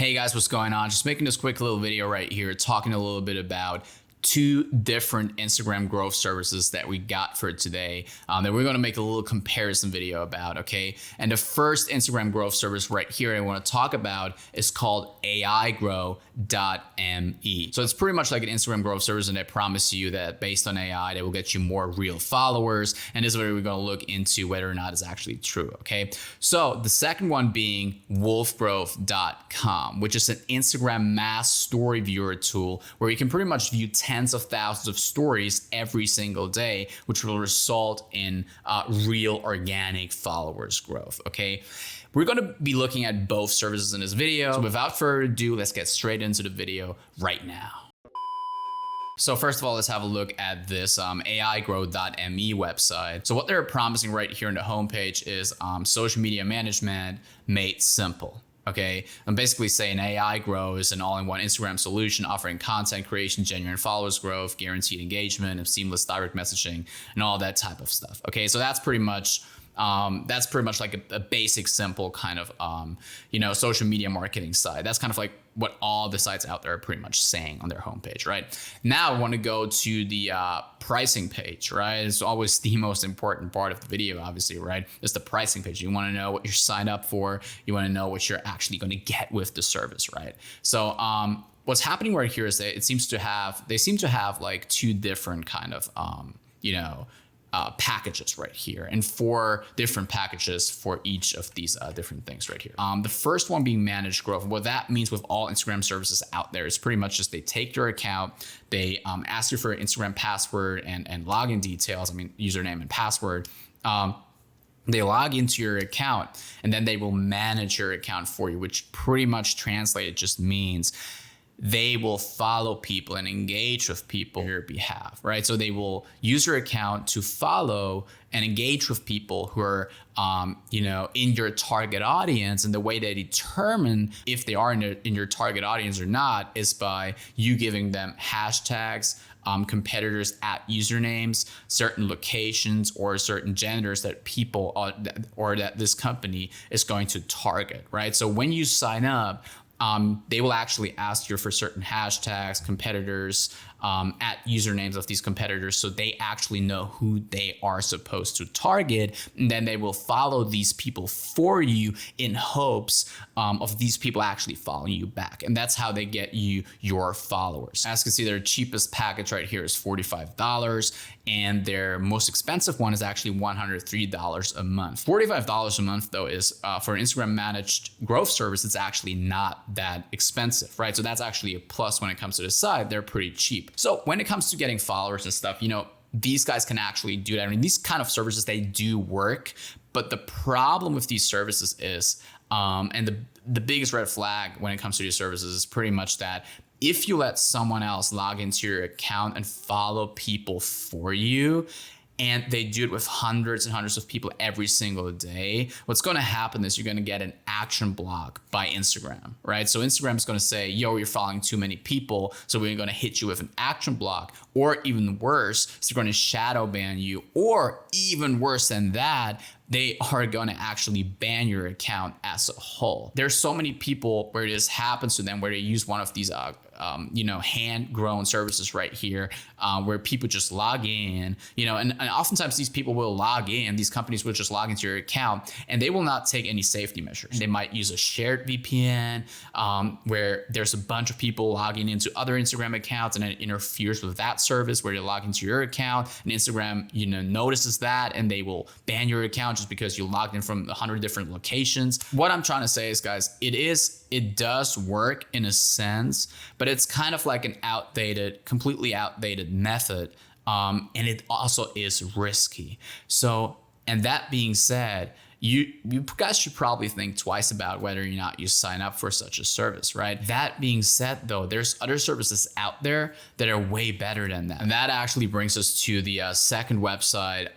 Hey guys, what's going on? Just making this quick little video right here, talking a little bit about two different Instagram growth services that we got for today that we're going to make a little comparison video about, okay? And the first Instagram growth service right here I want to talk about is called Aigrow.me. So it's pretty much like an Instagram growth service, and I promise you that based on AI, they will get you more real followers. And this is where we're going to look into whether or not it's actually true, okay? So the second one being Wolfgrowth.com, which is an Instagram mass story viewer tool where you can pretty much view tens of thousands of stories every single day, which will result in real organic followers growth, okay? We're going to be looking at both services in this video. So without further ado, let's get straight into the video right now. So first of all, let's have a look at this Aigrow.me website. So what they're promising right here on the homepage is social media management made simple. Okay, I'm basically saying Aigrow is an all-in-one Instagram solution offering content creation, genuine followers growth, guaranteed engagement, and seamless direct messaging, and all that type of stuff. Okay, so that's pretty much like a basic, simple kind of social media marketing site. That's kind of like what all the sites out there are pretty much saying on their homepage, right? Now I want to go to the pricing page, right? It's always the most important part of the video, obviously, right? It's the pricing page. You want to know what you're signed up for. You want to know what you're actually going to get with the service, right? So what's happening right here is that they seem to have like two different kind of packages right here, and 4 different packages for each of these different things right here. The first one being managed growth. What that means with all Instagram services out there is pretty much just they take your account, they ask you for an Instagram password and login details, username and password. They log into your account and then they will manage your account for you, which pretty much translated just means they will follow people and engage with people on your behalf, right? So they will use your account to follow and engage with people who are, in your target audience. And the way they determine if they are in your target audience or not is by you giving them hashtags, competitors at usernames, certain locations, or certain genders that people or that this company is going to target, right? So when you sign up, they will actually ask you for certain hashtags, competitors, at usernames of these competitors, so they actually know who they are supposed to target, and then they will follow these people for you in hopes of these people actually following you back, and that's how they get you your followers. As you can see, their cheapest package right here is $45, and their most expensive one is actually $103 a month. $45 a month though is for an Instagram managed growth service, it's actually not that expensive, right? So that's actually a plus when it comes to the side. They're pretty cheap. So when it comes to getting followers and stuff, these guys can actually do that. These kind of services, they do work, but the problem with these services is, and the biggest red flag when it comes to these services is pretty much that if you let someone else log into your account and follow people for you, and they do it with hundreds and hundreds of people every single day, what's going to happen is you're going to get an action block by Instagram, right? So Instagram is going to say, yo, you're following too many people, so we're going to hit you with an action block. Or even worse, so they're going to shadow ban you. Or even worse than that, they are going to actually ban your account as a whole. There's so many people where this happens to them, where they use one of these hand-grown services right here, where people just log in, and oftentimes these people will log in, these companies will just log into your account, and they will not take any safety measures. They might use a shared VPN, where there's a bunch of people logging into other Instagram accounts, and it interferes with that service where you log into your account, and Instagram, notices that, and they will ban your account just because you logged in from 100 different locations. What I'm trying to say is, guys, it does work in a sense, but it's kind of like an completely outdated method. And it also is risky. So, and that being said, you guys should probably think twice about whether or not you sign up for such a service, right? That being said, though, there's other services out there that are way better than that. And that actually brings us to the second website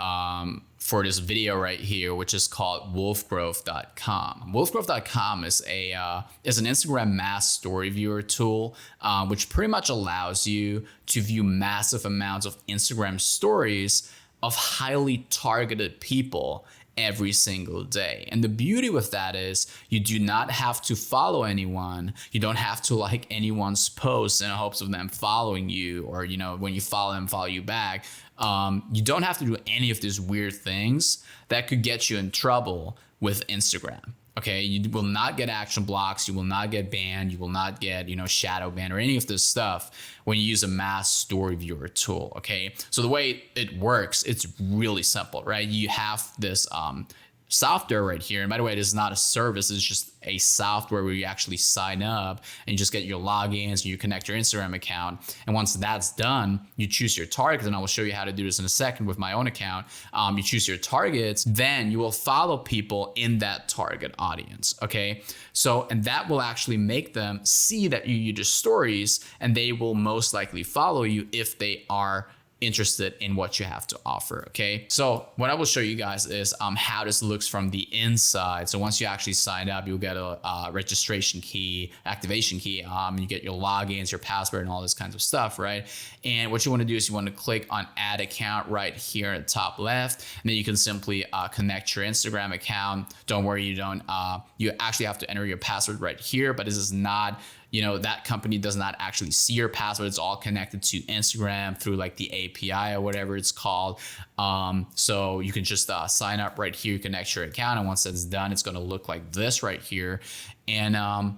for this video right here, which is called Wolfgrowth.com. Wolfgrowth.com is an Instagram mass story viewer tool, which pretty much allows you to view massive amounts of Instagram stories of highly targeted people every single day. And the beauty with that is you do not have to follow anyone. You don't have to like anyone's posts in hopes of them following you, or, you know, when you follow them, follow you back. You don't have to do any of these weird things that could get you in trouble with Instagram. Okay, you will not get action blocks. You will not get banned. You will not get, you know, shadow banned or any of this stuff when you use a mass story viewer tool. Okay, so the way it works, it's really simple, right? You have this software right here. And by the way, this is not a service. It's just a software where you actually sign up and you just get your logins and you connect your Instagram account. And once that's done, you choose your targets. And I will show you how to do this in a second with my own account. You choose your targets, then you will follow people in that target audience. Okay. So, and that will actually make them see that you do stories, and they will most likely follow you if they are interested in what you have to offer. Okay, so what I will show you guys is how this looks from the inside. So once you actually sign up, you'll get a registration key, activation key, you get your logins, your password, and all this kinds of stuff, right? And what you want to do is you want to click on add account right here at the top left, and then you can simply connect your Instagram account. Don't worry, you actually have to enter your password right here, but this is not, you know, that company does not actually see your password. It's all connected to Instagram through like the API or whatever it's called. So you can just sign up right here, connect your account. And once that's done, it's going to look like this right here. And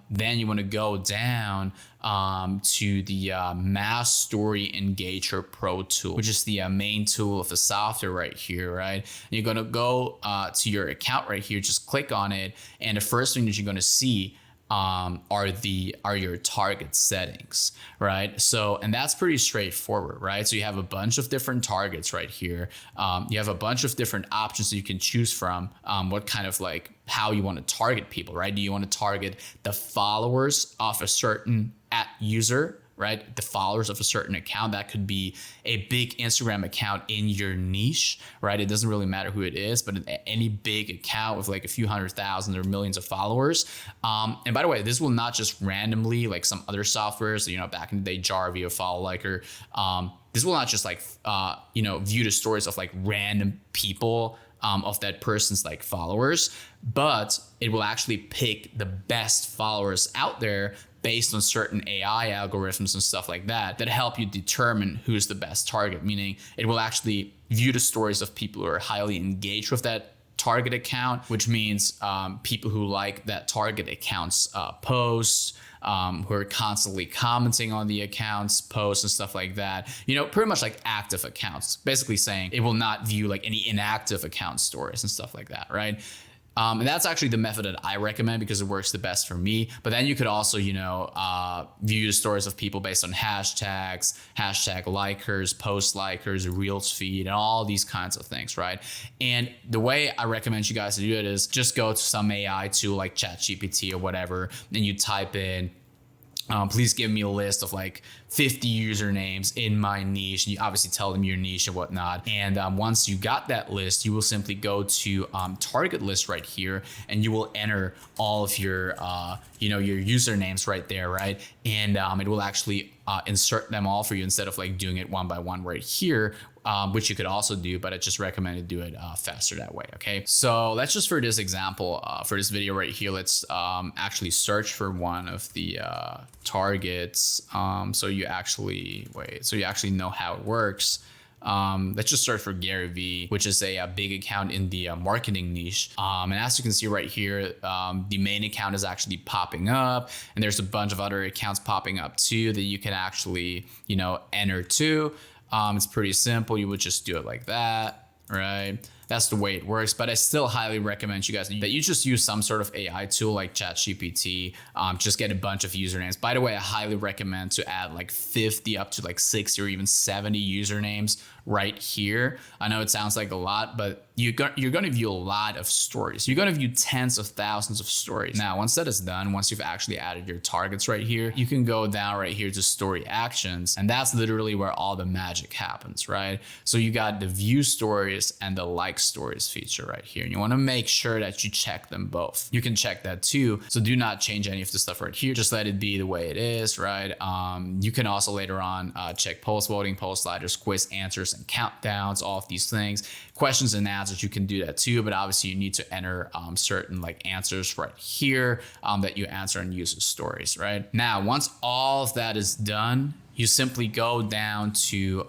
then you want to go down to the Mass Story Engager Pro tool, which is the main tool of the software right here, right? And you're going to go to your account right here, just click on it. And the first thing that you're going to see are your target settings, right? So, and that's pretty straightforward, right? So you have a bunch of different targets right here. You have a bunch of different options that you can choose from. What kind of like how you want to target people, right? Do you want to target the followers of a certain user, right? The followers of a certain account? That could be a big Instagram account in your niche, right? It doesn't really matter who it is, but any big account with like a few 100,000 or millions of followers. And by the way, this will not just randomly, like some other softwares, you know, back in the day, Jarvie or Follow Liker, this will not just like, you know, view the stories of like random people of that person's like followers, but it will actually pick the best followers out there based on certain AI algorithms and stuff like that help you determine who's the best target. Meaning it will actually view the stories of people who are highly engaged with that target account, which means people who like that target account's posts, who are constantly commenting on the account's posts and stuff like that. You know, pretty much like active accounts, basically saying it will not view like any inactive account stories and stuff like that, right? And that's actually the method that I recommend because it works the best for me. But then you could also, you know, view the stories of people based on hashtags, hashtag likers, post likers, reels feed, and all these kinds of things, right? And the way I recommend you guys to do it is just go to some AI tool like ChatGPT or whatever, and you type in, please give me a list of like 50 usernames in my niche. And you obviously tell them your niche and whatnot. And once you got that list, you will simply go to target list right here, and you will enter all of your, you know, your usernames right there, right? And it will actually insert them all for you instead of like doing it one by one right here, which you could also do, but I just recommend to do it faster that way. Okay, so let's just for this example, for this video right here, let's actually search for one of the targets. So you actually know how it works. Let's just search for Gary V, which is a big account in the marketing niche. And as you can see right here, the main account is actually popping up, and there's a bunch of other accounts popping up too that you can actually, you know, enter to. It's pretty simple. You would just do it like that, right? That's the way it works. But I still highly recommend you guys that you just use some sort of AI tool like ChatGPT. Just get a bunch of usernames. By the way, I highly recommend to add like 50 up to like 60 or even 70 usernames right here. I know it sounds like a lot, but you're going to view a lot of stories. You're going to view tens of thousands of stories. Now, once that is done, once you've actually added your targets right here, you can go down right here to story actions. And that's literally where all the magic happens, right? So you got the view stories and the like stories feature right here. And you want to make sure that you check them both. You can check that too. So do not change any of the stuff right here. Just let it be the way it is, right? You can also later on check post voting, post sliders, quiz answers, and countdowns, all of these things. Questions and answers, you can do that too, but obviously you need to enter certain like answers right here that you answer in user stories, right? Now, once all of that is done, you simply go down to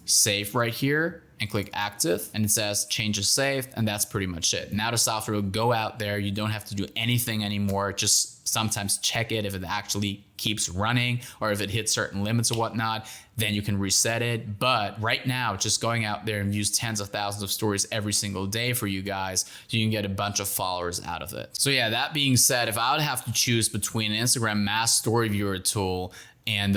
save right here and click active, and it says changes saved, and that's pretty much it. Now the software will go out there. You don't have to do anything anymore. Just sometimes check it if it actually keeps running or if it hits certain limits or whatnot, then you can reset it. But right now, just going out there and use tens of thousands of stories every single day for you guys, you can get a bunch of followers out of it. So yeah, that being said, if I would have to choose between an Instagram mass story viewer tool and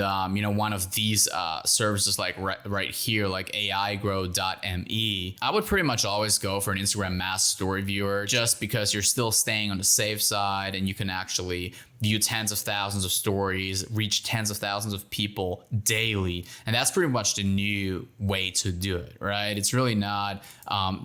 one of these services like right here, like Aigrow.me, I would pretty much always go for an Instagram mass story viewer, just because you're still staying on the safe side and you can actually view tens of thousands of stories, reach tens of thousands of people daily. And that's pretty much the new way to do it, right? It's really not,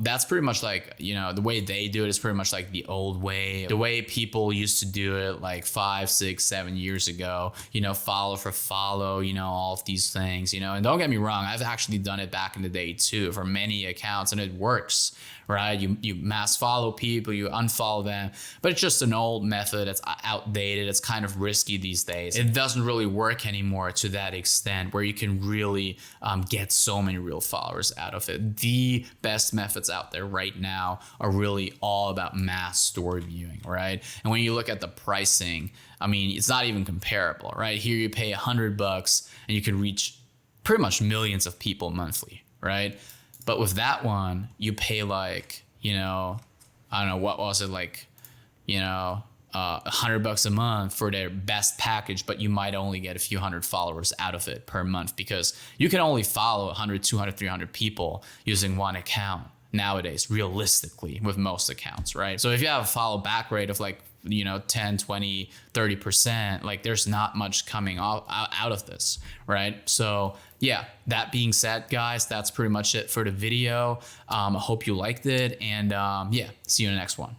that's pretty much like, the way they do it is pretty much like the old way, the way people used to do it like 5, 6, 7 years ago, follow for follow, all of these things, and don't get me wrong, I've actually done it back in the day too for many accounts, and it works, right? You mass follow people, you unfollow them, but it's just an old method. It's outdated. It's kind of risky these days. It doesn't really work anymore to that extent where you can really get so many real followers out of it. The best methods out there right now are really all about mass story viewing, right? And when you look at the pricing, it's not even comparable, right? Here you pay $100 and you can reach pretty much millions of people monthly, right? But with that one, you pay like, I don't know, what was it, like, $100 a month for their best package, but you might only get a few hundred followers out of it per month, because you can only follow 100, 200, 300 people using one account nowadays, realistically, with most accounts, right? So if you have a follow back rate of like, 10, 20, 30%, like there's not much coming out of this, right? So yeah, that being said, guys, that's pretty much it for the video. I hope you liked it, and yeah, see you in the next one.